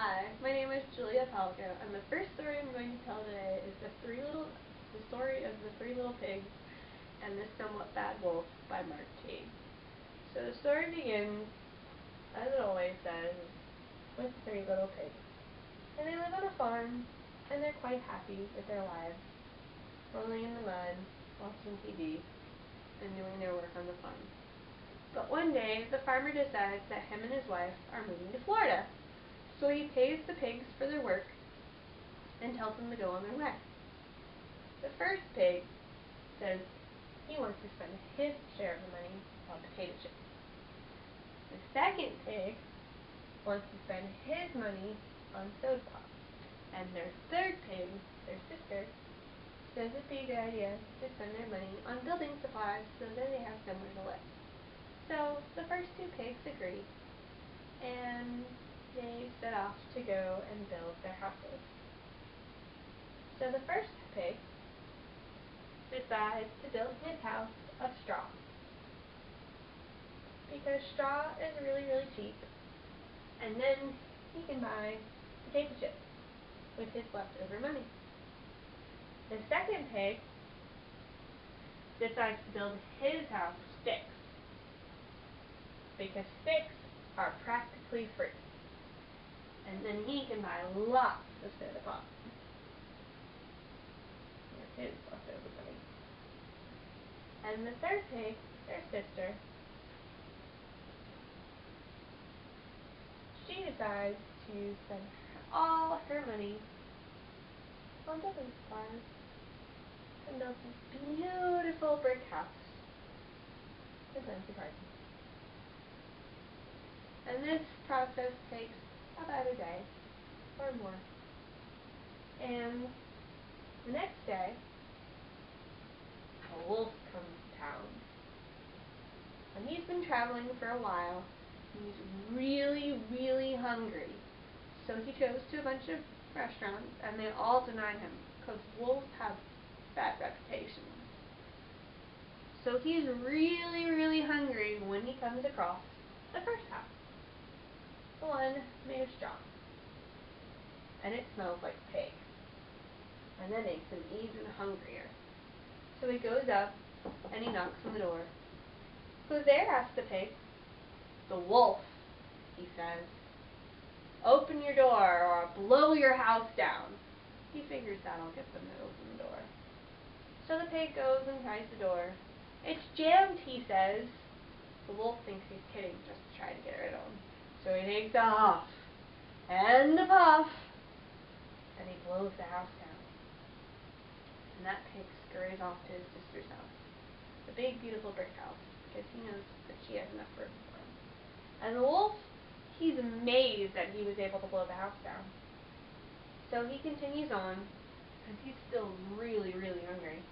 Hi, my name is Julia Palco, and the first story I'm going to tell today is the story of the three little pigs and the somewhat bad wolf by Teague. So the story begins, as it always does, with three little pigs. And they live on a farm, and they're quite happy with their lives, rolling in the mud, watching TV, and doing their work on the farm. But one day, the farmer decides that him and his wife are moving to Florida. So he pays the pigs for their work and tells them to go on their way. The first pig says he wants to spend his share of the money on potato chips. The second pig wants to spend his money on soda pop. And their third pig, their sister, says it'd be a good idea to spend their money on building supplies so that they have somewhere to live. So the first two pigs agree, and they set off to go and build their houses. So the first pig decides to build his house of straw, because straw is really, really cheap, and then he can buy potato chips with his leftover money. The second pig decides to build his house of sticks, because sticks are practically free. And then he can buy lots of soda pop with his leftover money. And the third pig, their sister, she decides to spend all her money on building supplies and build this beautiful brick house with Nancy Carson. And this process takes about a day or more. And the next day, a wolf comes to town. And he's been traveling for a while. He's really, really hungry. So he goes to a bunch of restaurants, and they all deny him because wolves have bad reputations. So he's really, really hungry when he comes across the first house. The one made of straw. And it smells like pig. And that makes him even hungrier. So he goes up and he knocks on the door. "Who's there?" asks the pig. "The wolf," he says. "Open your door or I'll blow your house down." He figures that'll get them to open the door. So the pig goes and tries the door. "It's jammed," he says. The wolf thinks he's kidding just to try to get rid of him. So he takes a huff and a puff, and he blows the house down. And that pig scurries off to his sister's house, the big, beautiful brick house, because he knows that she has enough room for him. And the wolf, he's amazed that he was able to blow the house down. So he continues on, because he's still really, really hungry.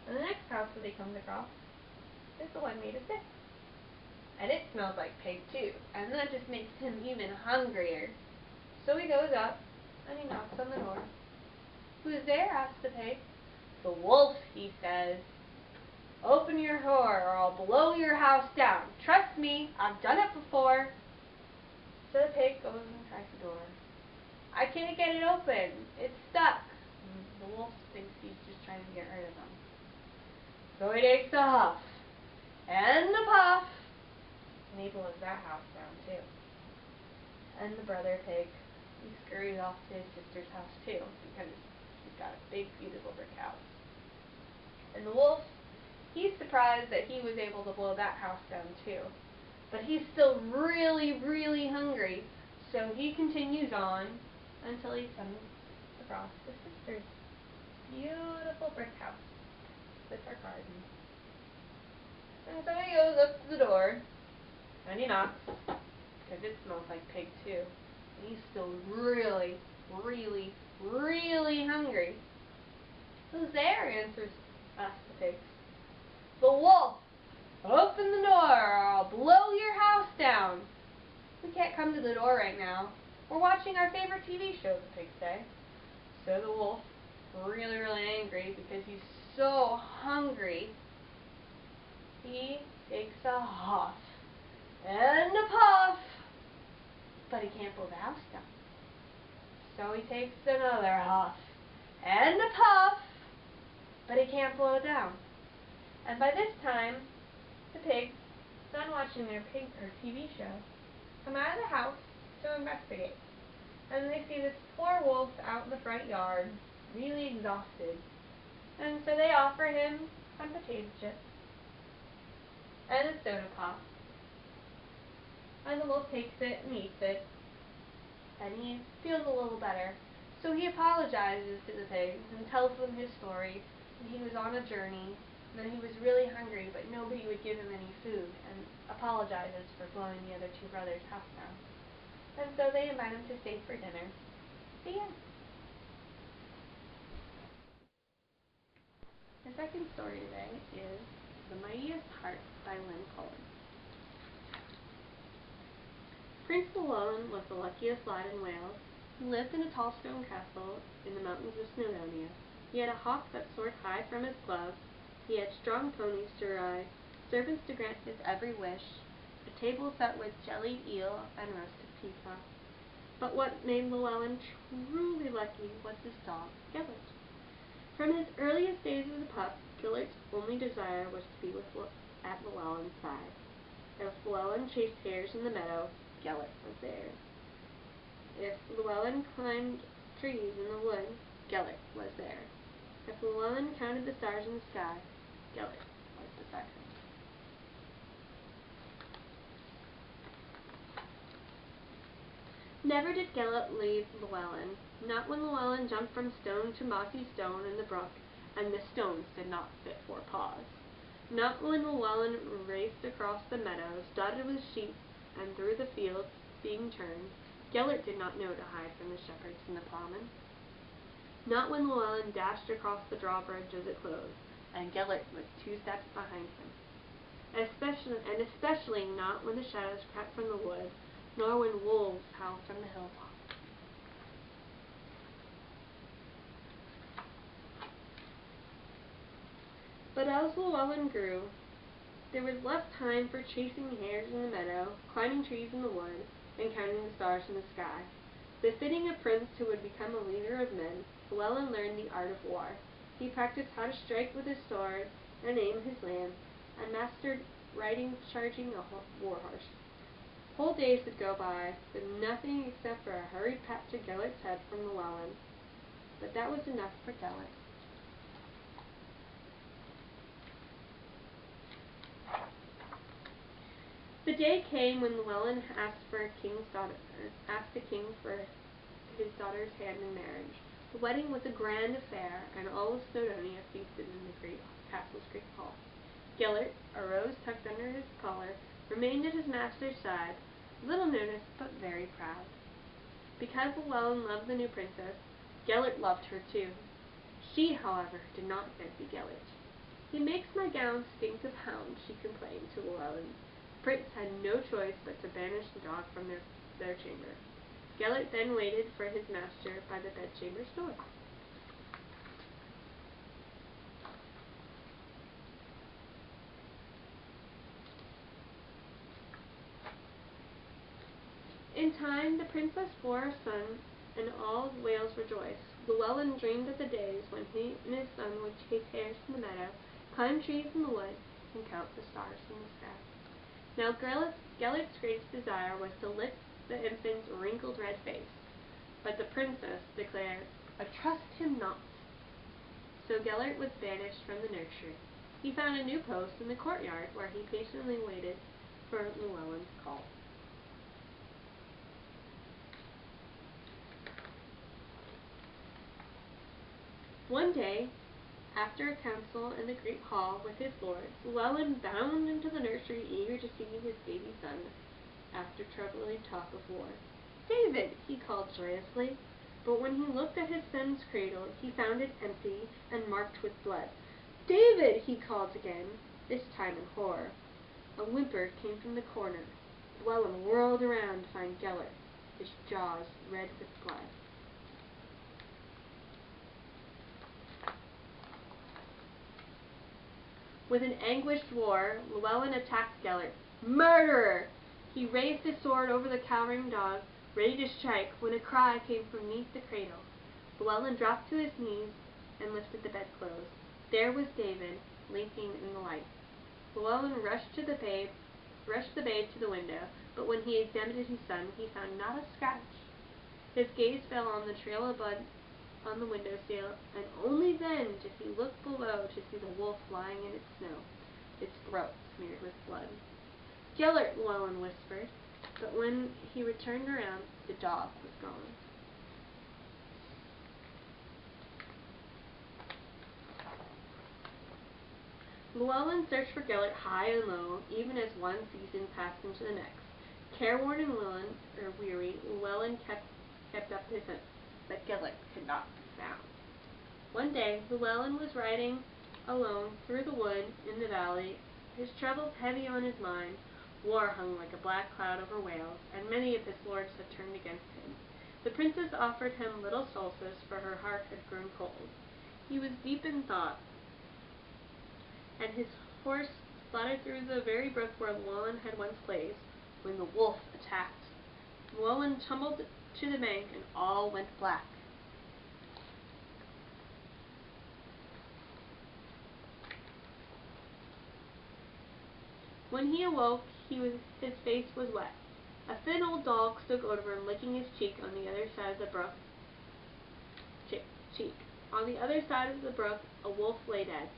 And the next house that he comes across is the one made of sticks. And it smells like pig too, and that just makes him even hungrier. So he goes up, and he knocks on the door. "Who's there?" asks the pig. "The wolf," he says. "Open your door or I'll blow your house down. Trust me, I've done it before." So the pig goes and tries the door. "I can't get it open. It's stuck." And the wolf thinks he's just trying to get rid of him. So he takes a huff and a puff, and he blows that house down too. And the brother pig, he scurries off to his sister's house too, because she's got a big, beautiful brick house. And the wolf, he's surprised that he was able to blow that house down too. But he's still really, really hungry, so he continues on until he comes across his sister's beautiful brick house with her garden. And so he goes up to the door, and he knocks, because it smells like pig too. And he's still really, really, really hungry. "Who's there?" asks the pig. "The wolf. Open the door or I'll blow your house down." "We can't come to the door right now. We're watching our favorite TV show," the pigs say. So the wolf, really, really angry because he's so hungry, he takes a huff and a puff, but he can't blow the house down. So he takes another huff and a puff, but he can't blow it down. And by this time, the pigs, done watching their TV show, come out of the house to investigate. And they see this poor wolf out in the front yard, really exhausted. And so they offer him some potato chips and a soda pop. And the wolf takes it and eats it, and he feels a little better. So he apologizes to the pigs and tells them his story, that he was on a journey, and that he was really hungry, but nobody would give him any food, and apologizes for blowing the other two brothers' house down. And so they invite him to stay for dinner. The end. The second story today is The Mightiest Heart by Lynn Cullen. Prince Llewellyn was the luckiest lad in Wales. He lived in a tall stone castle in the mountains of Snowdonia. He had a hawk that soared high from his glove. He had strong ponies to ride, servants to grant his every wish, a table set with jellied eel and roasted peacock. But what made Llewellyn truly lucky was his dog, Gellert. From his earliest days as a pup, Gellert's only desire was to be at Llewellyn's side. If Llewellyn chased hares in the meadow, Gellert was there. If Llewellyn climbed trees in the wood, Gellert was there. If Llewellyn counted the stars in the sky, Gellert was beside him. Never did Gellert leave Llewellyn, not when Llewellyn jumped from stone to mossy stone in the brook, and the stones did not fit 4 paws. Not when Llewellyn raced across the meadows, dotted with sheep, and through the fields, being turned, Gellert did not know to hide from the shepherds and the plowmen. Not when Llewellyn dashed across the drawbridge as it closed, and Gellert was 2 steps behind him. Especially not when the shadows crept from the wood, nor when wolves howled from the hilltop. But as Llewellyn grew, there was less time for chasing hares in the meadow, climbing trees in the wood, and counting the stars in the sky. Befitting a prince who would become a leader of men, Llewellyn learned the art of war. He practiced how to strike with his sword and aim his lance, and mastered riding, charging a war horse. Whole days would go by, with nothing except for a hurried pat to Gellert's head from Llewellyn. But that was enough for Gellert. The day came when Llewellyn asked the king for his daughter's hand in marriage. The wedding was a grand affair, and all of Snowdonia feasted in the great castle's great hall. Gellert, a rose tucked under his collar, remained at his master's side, little noticed but very proud. Because Llewellyn loved the new princess, Gellert loved her too. She, however, did not fancy Gellert. "He makes my gown stink of hound," she complained to Llewellyn. The prince had no choice but to banish the dog from their chamber. Gellert then waited for his master by the bedchamber's door. In time, the princess bore a son, and all of Wales rejoiced. Llewellyn dreamed of the days when he and his son would chase hares in the meadow, climb trees in the wood, and count the stars in the sky. Now Gellert's greatest desire was to lick the infant's wrinkled red face, but the princess declared, "I trust him not." So Gellert was banished from the nursery. He found a new post in the courtyard, where he patiently waited for Llewellyn's call. One day, after a council in the great hall with his lords, Llewellyn bounded into the nursery, eager to see his baby son after troubling talk of war. "David!" he called joyously, but when he looked at his son's cradle, he found it empty and marked with blood. "David!" he called again, this time in horror. A whimper came from the corner. Llewellyn whirled around to find Gellert, his jaws red with blood. With an anguished roar, Llewellyn attacked Gellert. "Murderer!" He raised his sword over the cowering dog, ready to strike, when a cry came from beneath the cradle. Llewellyn dropped to his knees and lifted the bedclothes. There was David, blinking in the light. Llewellyn rushed the babe to the window, but when he examined his son, he found not a scratch. His gaze fell on the trail of blood on the windowsill, and only then did he look below to see the wolf lying in its snow, its throat smeared with blood. "Gellert," Llewellyn whispered, but when he returned around, the dog was gone. Llewellyn searched for Gellert high and low, even as one season passed into the next. Careworn and weary, Llewellyn kept up his hunt, but Gellert could not be found. One day, Llewellyn was riding alone through the wood in the valley, his troubles heavy on his mind. War hung like a black cloud over Wales, and many of his lords had turned against him. The princess offered him little solace, for her heart had grown cold. He was deep in thought, and his horse splattered through the very brook where Llewellyn had once played, when the wolf attacked. Llewellyn tumbled to the bank, and all went black. When he awoke, his face was wet. A thin old dog stood over him, licking his cheek on the other side of the brook. On the other side of the brook, a wolf lay dead.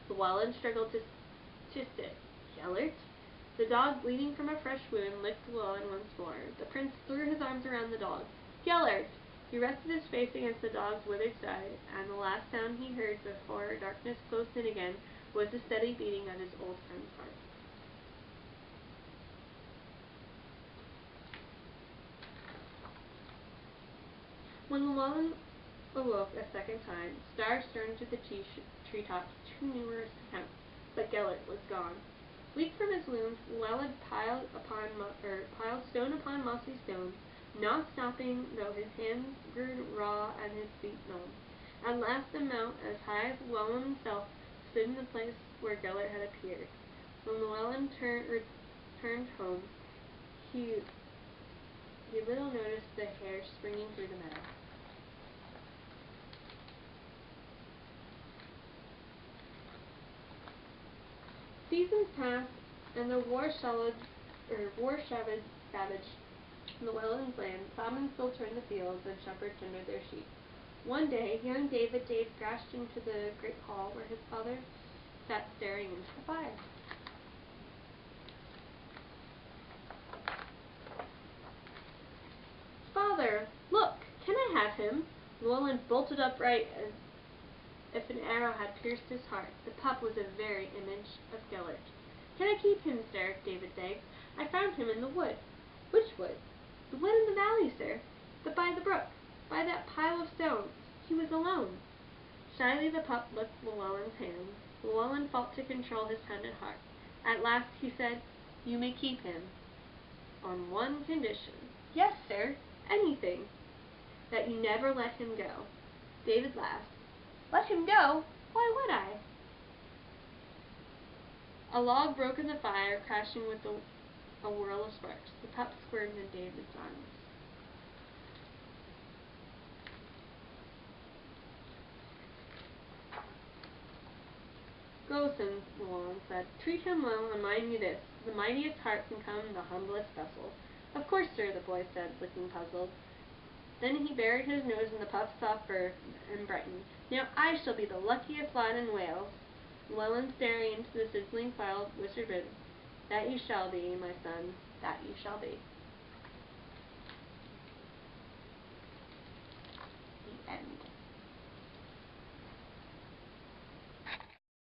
Llewellyn struggled to sit. "Gellert?" The dog, bleeding from a fresh wound, licked Llewellyn once more. The prince threw his arms around the dog. "Gellert!" He rested his face against the dog's withered side, and the last sound he heard before darkness closed in again was the steady beating of his old friend's heart. When Llewellyn awoke a second time, stars turned to the treetops, too numerous to count, but Gellert was gone. Weak from his wounds, Llewellyn piled stone upon mossy stone, not stopping though his hands grew raw and his feet numb. At last a mount as high as Llewellyn himself stood in the place where Gellert had appeared. When Llewellyn returned home, he little noticed the hare springing through the meadow. Seasons passed, and the war-shattered savage Llewellyn's land ploughmen still turned the fields, and shepherds tended their sheep. One day, young David crashed into the great hall where his father sat staring into the fire. "Father, look! Can I have him?" Llewellyn bolted upright as if an arrow had pierced his heart. The pup was a very image of Gellert. "Can I keep him, sir?" David begged. "I found him in the wood." "Which wood?" "The one in the valley, sir. By the brook. By that pile of stones. He was alone." Shyly the pup licked Llewellyn's hand. Llewellyn fought to control his pounded heart. At last he said, "You may keep him. On one condition." "Yes, sir. Anything." "That you never let him go." David laughed. "Let him go? Why would I?" A log broke in the fire, crashing with a whirl of sparks. The pup squirmed in David's arms. "Go, son," Llewellyn said. "Treat him well, and mind you this, the mightiest heart can come in the humblest vessel." "Of course, sir," the boy said, looking puzzled. Then he buried his nose in the pup's soft fur and brightened. "Now I shall be the luckiest lad in Wales." Llewellyn, staring into the sizzling fire, whispered, "That you shall be, my son, that you shall be."